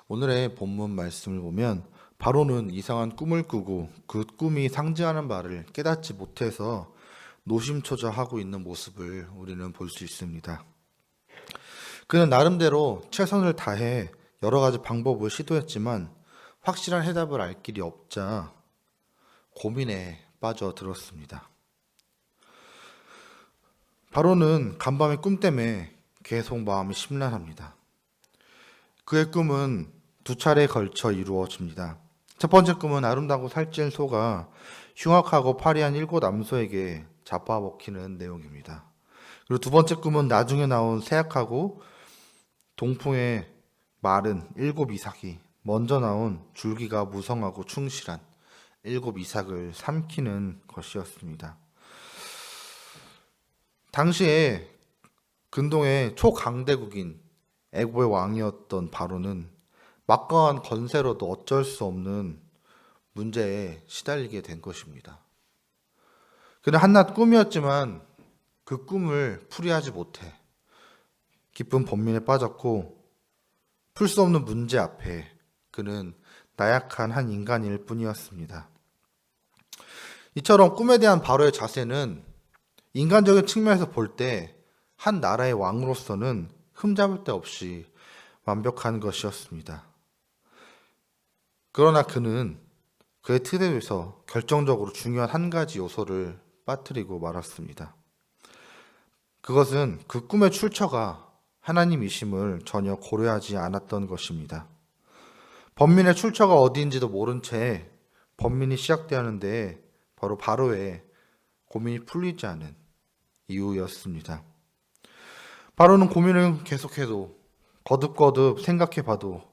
오늘의 본문 말씀을 보면 바로는 이상한 꿈을 꾸고 그 꿈이 상징하는 바를 깨닫지 못해서 노심초사하고 있는 모습을 우리는 볼 수 있습니다. 그는 나름대로 최선을 다해 여러 가지 방법을 시도했지만 확실한 해답을 알 길이 없자 고민에 빠져들었습니다. 바로는 간밤의 꿈 때문에 계속 마음이 심란합니다. 그의 꿈은 두 차례에 걸쳐 이루어집니다. 첫 번째 꿈은 아름다고 살찐 소가 흉악하고 파리한 7 암소에게 잡아먹히는 내용입니다. 그리고 두 번째 꿈은 나중에 나온 세약하고 동풍에 마른 7 이삭이 먼저 나온 줄기가 무성하고 충실한 7 이삭을 삼키는 것이었습니다. 당시에 근동의 초강대국인 애굽의 왕이었던 바로는 막강한 권세로도 어쩔 수 없는 문제에 시달리게 된 것입니다. 그는 한낱 꿈이었지만 그 꿈을 풀이하지 못해 깊은 번민에 빠졌고 풀 수 없는 문제 앞에 그는 나약한 한 인간일 뿐이었습니다. 이처럼 꿈에 대한 바로의 자세는 인간적인 측면에서 볼 때 한 나라의 왕으로서는 흠잡을 데 없이 완벽한 것이었습니다. 그러나 그는 그의 트랩에서 결정적으로 중요한 한 가지 요소를 빠뜨리고 말았습니다. 그것은 그 꿈의 출처가 하나님이심을 전혀 고려하지 않았던 것입니다. 번민의 출처가 어디인지도 모른 채 번민이 시작되었는데 바로 바로의 고민이 풀리지 않은 이유였습니다. 바로는 고민을 계속해도 거듭거듭 생각해봐도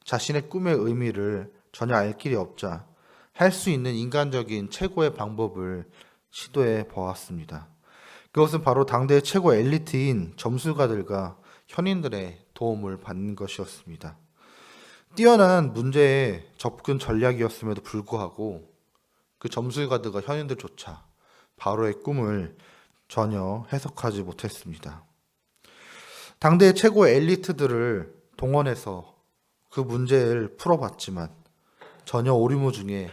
자신의 꿈의 의미를 전혀 알 길이 없자 할 수 있는 인간적인 최고의 방법을 시도해 보았습니다. 그것은 바로 당대의 최고 엘리트인 점술가들과 현인들의 도움을 받는 것이었습니다. 뛰어난 문제의 접근 전략이었음에도 불구하고 그 점술가들과 현인들조차 바로의 꿈을 전혀 해석하지 못했습니다. 당대의 최고 엘리트들을 동원해서 그 문제를 풀어봤지만 전혀 오리무중에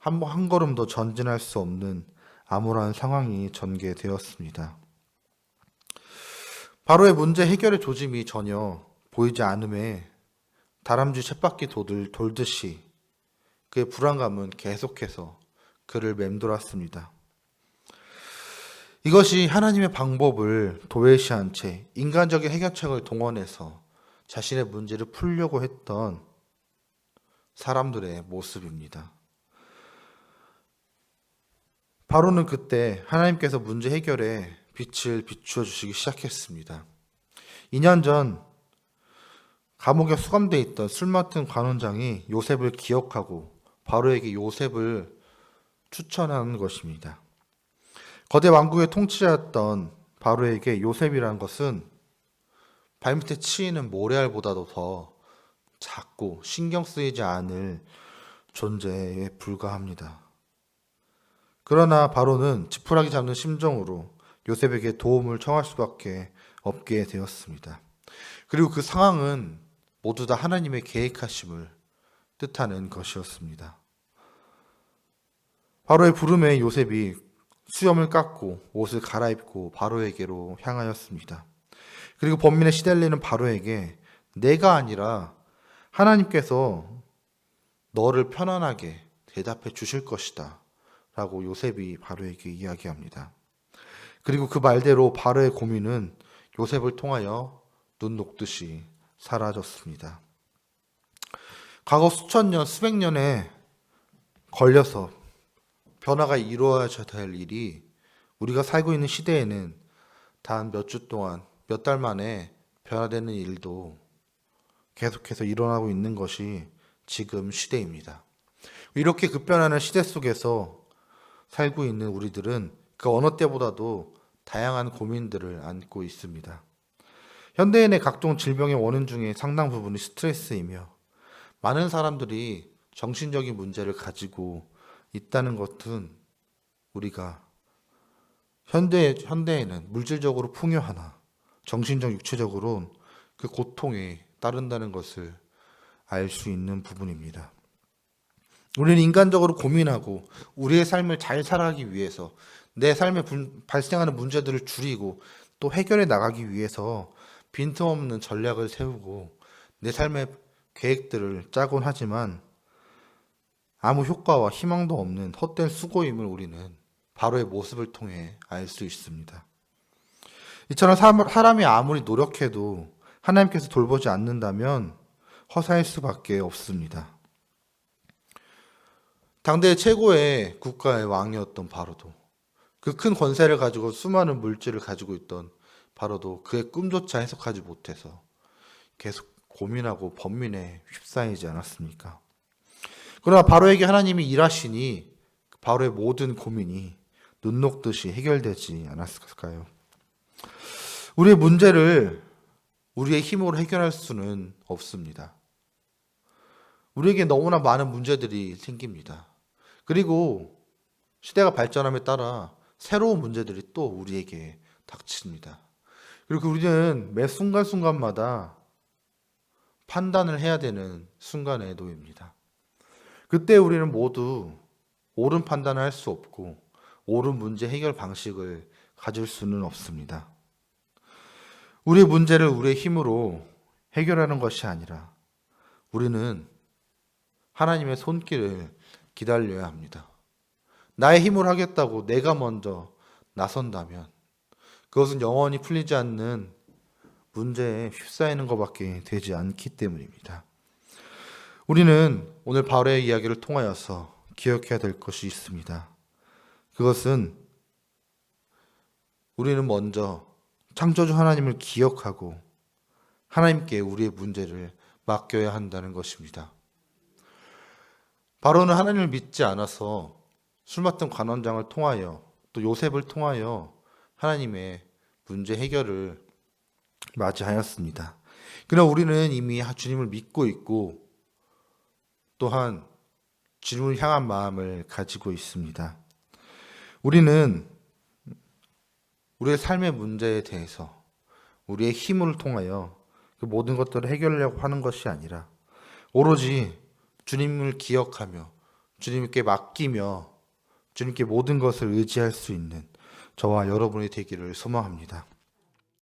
한 걸음도 전진할 수 없는 암울한 상황이 전개되었습니다. 바로의 문제 해결의 조짐이 전혀 보이지 않음에 다람쥐 쳇바퀴 돌듯이 그의 불안감은 계속해서 그를 맴돌았습니다. 이것이 하나님의 방법을 도외시한 채 인간적인 해결책을 동원해서 자신의 문제를 풀려고 했던 사람들의 모습입니다. 바로는 그때 하나님께서 문제 해결에 빛을 비추어 주시기 시작했습니다. 2년 전 감옥에 수감되어 있던 술 맡은 관원장이 요셉을 기억하고 바로에게 요셉을 추천하는 것입니다. 거대 왕국의 통치자였던 바로에게 요셉이라는 것은 발밑에 치이는 모래알보다도 더 작고 신경 쓰이지 않을 존재에 불과합니다. 그러나 바로는 지푸라기 잡는 심정으로 요셉에게 도움을 청할 수밖에 없게 되었습니다. 그리고 그 상황은 모두 다 하나님의 계획하심을 뜻하는 것이었습니다. 바로의 부름에 요셉이 수염을 깎고 옷을 갈아입고 바로에게로 향하였습니다. 그리고 번민에 시달리는 바로에게 내가 아니라 하나님께서 너를 편안하게 대답해 주실 것이다 라고 요셉이 바로에게 이야기합니다. 그리고 그 말대로 바로의 고민은 요셉을 통하여 눈 녹듯이 사라졌습니다. 과거 수천 년, 수백 년에 걸려서 변화가 이루어져야 될 일이 우리가 살고 있는 시대에는 단 몇 주 동안, 몇 달 만에 변화되는 일도 계속해서 일어나고 있는 것이 지금 시대입니다. 이렇게 급변하는 시대 속에서 살고 있는 우리들은 그 어느 때보다도 다양한 고민들을 안고 있습니다. 현대인의 각종 질병의 원인 중에 상당 부분이 스트레스이며 많은 사람들이 정신적인 문제를 가지고 있다는 것은 우리가 현대에는 물질적으로 풍요하나 정신적 육체적으로 그 고통에 따른다는 것을 알 수 있는 부분입니다. 우리는 인간적으로 고민하고 우리의 삶을 잘 살아가기 위해서 내 삶에 발생하는 문제들을 줄이고 또 해결해 나가기 위해서 빈틈없는 전략을 세우고 내 삶의 계획들을 짜곤 하지만 아무 효과와 희망도 없는 헛된 수고임을 우리는 바로의 모습을 통해 알 수 있습니다. 이처럼 사람이 아무리 노력해도 하나님께서 돌보지 않는다면 허사일 수밖에 없습니다. 당대 최고의 국가의 왕이었던 바로도, 그 큰 권세를 가지고 수많은 물질을 가지고 있던 바로도 그의 꿈조차 해석하지 못해서 계속 고민하고 번민에 휩싸이지 않았습니까? 그러나 바로에게 하나님이 일하시니 바로의 모든 고민이 눈 녹듯이 해결되지 않았을까요? 우리의 문제를 우리의 힘으로 해결할 수는 없습니다. 우리에게 너무나 많은 문제들이 생깁니다. 그리고 시대가 발전함에 따라 새로운 문제들이 또 우리에게 닥칩니다. 그리고 우리는 매 순간순간마다 판단을 해야 되는 순간에 놓입니다. 그때 우리는 모두 옳은 판단을 할 수 없고 옳은 문제 해결 방식을 가질 수는 없습니다. 우리의 문제를 우리의 힘으로 해결하는 것이 아니라 우리는 하나님의 손길을 기다려야 합니다. 나의 힘으로 하겠다고 내가 먼저 나선다면 그것은 영원히 풀리지 않는 문제에 휩싸이는 것밖에 되지 않기 때문입니다. 우리는 오늘 바로의 이야기를 통하여서 기억해야 될 것이 있습니다. 그것은 우리는 먼저 창조주 하나님을 기억하고 하나님께 우리의 문제를 맡겨야 한다는 것입니다. 바로는 하나님을 믿지 않아서 술 맡은 관원장을 통하여 또 요셉을 통하여 하나님의 문제 해결을 맞이하였습니다. 그러나 우리는 이미 주님을 믿고 있고 또한 주님을 향한 마음을 가지고 있습니다. 우리는 우리의 삶의 문제에 대해서 우리의 힘을 통하여 그 모든 것들을 해결하려고 하는 것이 아니라 오로지 주님을 기억하며 주님께 맡기며 주님께 모든 것을 의지할 수 있는 저와 여러분이 되기를 소망합니다.